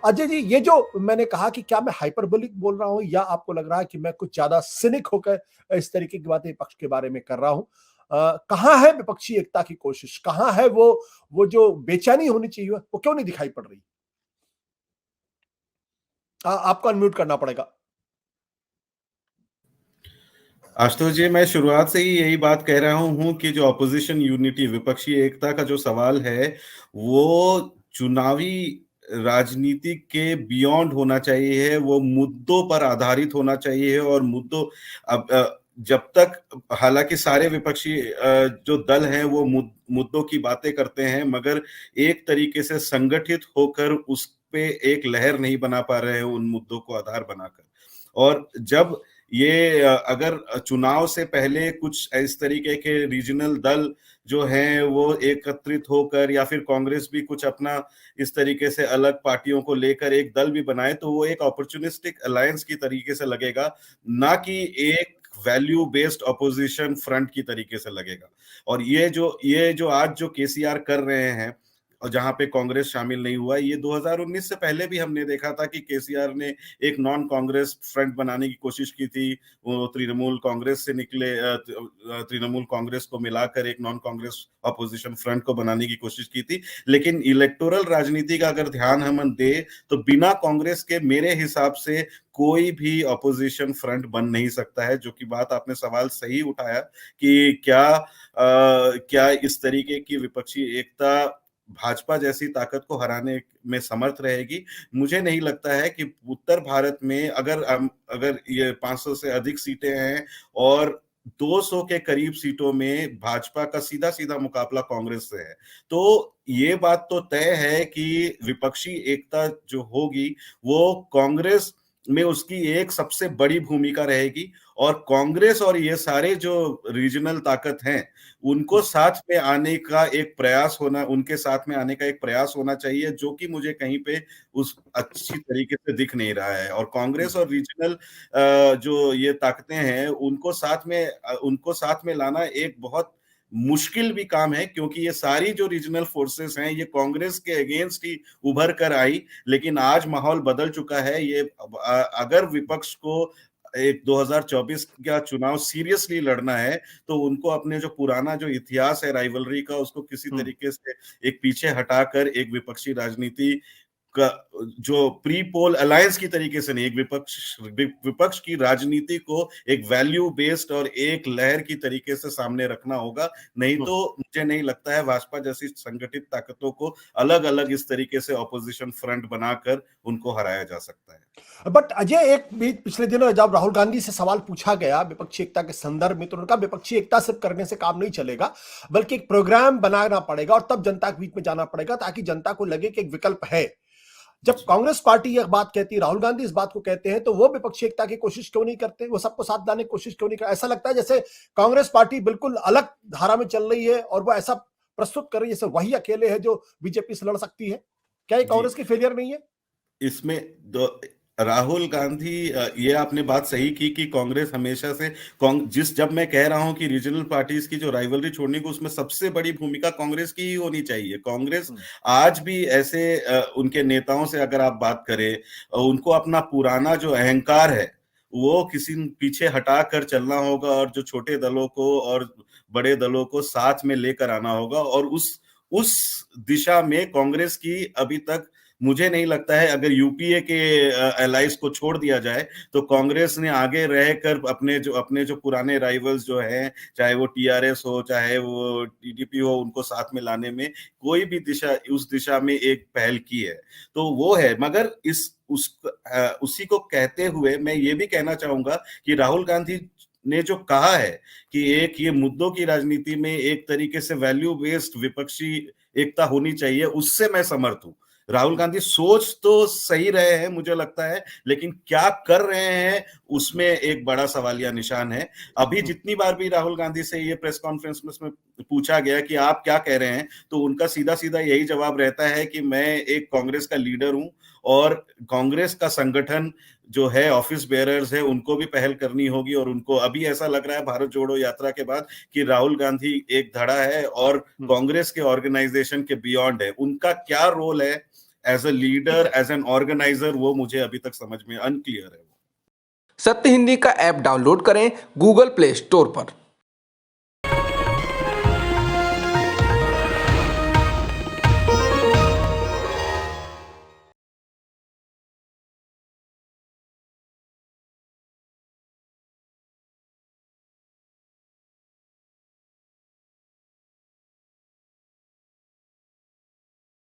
अजय जी, ये जो मैंने कहा कि क्या मैं हाइपरबोलिक बोल रहा हूँ या आपको लग रहा है कि मैं कुछ ज्यादा सिनिक होकर इस तरीके की बातें विपक्ष के बारे में कर रहा हूँ? कहाँ है विपक्षी एकता की कोशिश? कहाँ है वो जो बेचैनी होनी चाहिए, वो क्यों नहीं दिखाई पड़ रही? आपको अनम्यूट करना पड़ेगा। आशुतोष जी, मैं शुरुआत से ही यही बात कह रहा हूं कि जो ऑपोजिशन यूनिटी, विपक्षी एकता का जो सवाल है, वो चुनावी राजनीति के बियॉन्ड होना चाहिए, वो मुद्दों पर आधारित होना चाहिए। और मुद्दों अब जब तक, हालांकि सारे विपक्षी जो दल हैं वो मुद्दों की बातें करते हैं, मगर एक तरीके से संगठित होकर उस पे एक लहर नहीं बना पा रहे हैं उन मुद्दों को आधार बनाकर। और जब ये अगर चुनाव से पहले कुछ इस तरीके के रीजनल दल जो हैं वो एकत्रित होकर, या फिर कांग्रेस भी कुछ अपना इस तरीके से अलग पार्टियों को लेकर एक दल भी बनाए, तो वो एक अपॉर्चुनिस्टिक अलायंस की तरीके से लगेगा, ना कि एक वैल्यू बेस्ड अपोजिशन फ्रंट की तरीके से लगेगा। और ये जो आज जो केसीआर कर रहे हैं, और जहां पे कांग्रेस शामिल नहीं हुआ, ये 2019 से पहले भी हमने देखा था कि केसीआर ने एक नॉन कांग्रेस फ्रंट बनाने की कोशिश की थी। वो तृणमूल कांग्रेस से निकले, तृणमूल कांग्रेस को मिलाकर एक नॉन कांग्रेस अपोजिशन फ्रंट को बनाने की कोशिश की थी। लेकिन इलेक्टोरल राजनीति का अगर ध्यान हम दे, तो बिना कांग्रेस के मेरे हिसाब से कोई भी अपोजिशन फ्रंट बन नहीं सकता है। जो कि बात आपने सवाल सही उठाया कि क्या इस तरीके की विपक्षी एकता भाजपा जैसी ताकत को हराने में समर्थ रहेगी। मुझे नहीं लगता है कि उत्तर भारत में अगर ये 500 से अधिक सीटें हैं और 200 के करीब सीटों में भाजपा का सीधा सीधा मुकाबला कांग्रेस से है, तो ये बात तो तय है कि विपक्षी एकता जो होगी वो कांग्रेस में उसकी एक सबसे बड़ी भूमिका रहेगी। और कांग्रेस और ये सारे जो रीजनल ताकत हैं, उनको साथ में आने का एक प्रयास होना उनके साथ में आने का एक प्रयास होना चाहिए, जो कि मुझे कहीं पे उस अच्छी तरीके से दिख नहीं रहा है। और कांग्रेस और रीजनल जो ये ताकतें हैं, उनको साथ में लाना एक बहुत मुश्किल भी काम है, क्योंकि ये सारी जो रीजनल फोर्सेस हैं ये कांग्रेस के अगेंस्ट ही उभर कर आई। लेकिन आज माहौल बदल चुका है। अगर विपक्ष को एक 2024 का चुनाव सीरियसली लड़ना है, तो उनको अपने जो पुराना जो इतिहास है राइवलरी का, उसको किसी तरीके से एक पीछे हटाकर एक विपक्षी राजनीति का जो प्री पोल अलायंस की तरीके से नहीं, एक विपक्ष की राजनीति को एक वैल्यू बेस्ड और एक लहर की तरीके से सामने रखना होगा। नहीं तो मुझे नहीं लगता है भाजपा जैसी संगठित ताकतों को अलग अलग इस तरीके से ऑपोजिशन फ्रंट बनाकर उनको हराया जा सकता है। बट अजय, एक भी पिछले दिनों जब राहुल गांधी से सवाल पूछा गया विपक्षी एकता के संदर्भ में, तो उन्होंने कहा विपक्षी एकता सिर्फ करने से काम नहीं चलेगा, बल्कि एक प्रोग्राम बनाना पड़ेगा और तब जनता के बीच में जाना पड़ेगा, ताकि जनता को लगे कि एक विकल्प है। जब कांग्रेस पार्टी यह बात कहती है, राहुल गांधी इस बात को कहते हैं, तो वो विपक्षी एकता की कोशिश क्यों नहीं करते? वो सबको साथ लाने की कोशिश क्यों नहीं करते? ऐसा लगता है जैसे कांग्रेस पार्टी बिल्कुल अलग धारा में चल रही है और वो ऐसा प्रस्तुत कर रही है जैसे वही अकेले है जो बीजेपी से लड़ सकती है। क्या ये जी, कांग्रेस की फेलियर नहीं है? इसमें दो राहुल गांधी, ये आपने बात सही की कि कांग्रेस हमेशा से जब मैं कह रहा हूं कि रीजनल पार्टीज की जो राइवलरी छोड़ने को, उसमें सबसे बड़ी भूमिका कांग्रेस की ही होनी चाहिए। कांग्रेस आज भी ऐसे उनके नेताओं से अगर आप बात करें, उनको अपना पुराना जो अहंकार है वो किसी पीछे हटा कर चलना होगा, और जो छोटे दलों को और बड़े दलों को साथ में लेकर आना होगा। और उस दिशा में कांग्रेस की अभी तक, मुझे नहीं लगता है, अगर यूपीए के एलाइज को छोड़ दिया जाए, तो कांग्रेस ने आगे रहकर अपने जो पुराने राइवल्स जो हैं, चाहे वो टीआरएस हो चाहे वो टीडीपी हो, उनको साथ में लाने में कोई भी उस दिशा में एक पहल की है, तो वो है। मगर उसी को कहते हुए मैं ये भी कहना चाहूंगा कि राहुल गांधी ने जो कहा है कि एक ये मुद्दों की राजनीति में एक तरीके से वैल्यू बेस्ड विपक्षी एकता होनी चाहिए, उससे मैं समर्थ हूं। राहुल गांधी सोच तो सही रहे हैं मुझे लगता है, लेकिन क्या कर रहे हैं उसमें एक बड़ा सवालिया निशान है। अभी जितनी बार भी राहुल गांधी से ये प्रेस कॉन्फ्रेंस में पूछा गया कि आप क्या कह रहे हैं, तो उनका सीधा सीधा यही जवाब रहता है कि मैं एक कांग्रेस का लीडर हूं, और कांग्रेस का संगठन जो है, ऑफिस बेयरर्स है, उनको भी पहल करनी होगी। और उनको अभी ऐसा लग रहा है भारत जोड़ो यात्रा के बाद कि राहुल गांधी एक धड़ा है और कांग्रेस के ऑर्गेनाइजेशन के बियॉन्ड है। उनका क्या रोल है as a leader, as an organiser, वो मुझे अभी तक समझ में अनक्लियर है। सत्य हिंदी का ऐप डाउनलोड करें गूगल प्ले स्टोर पर।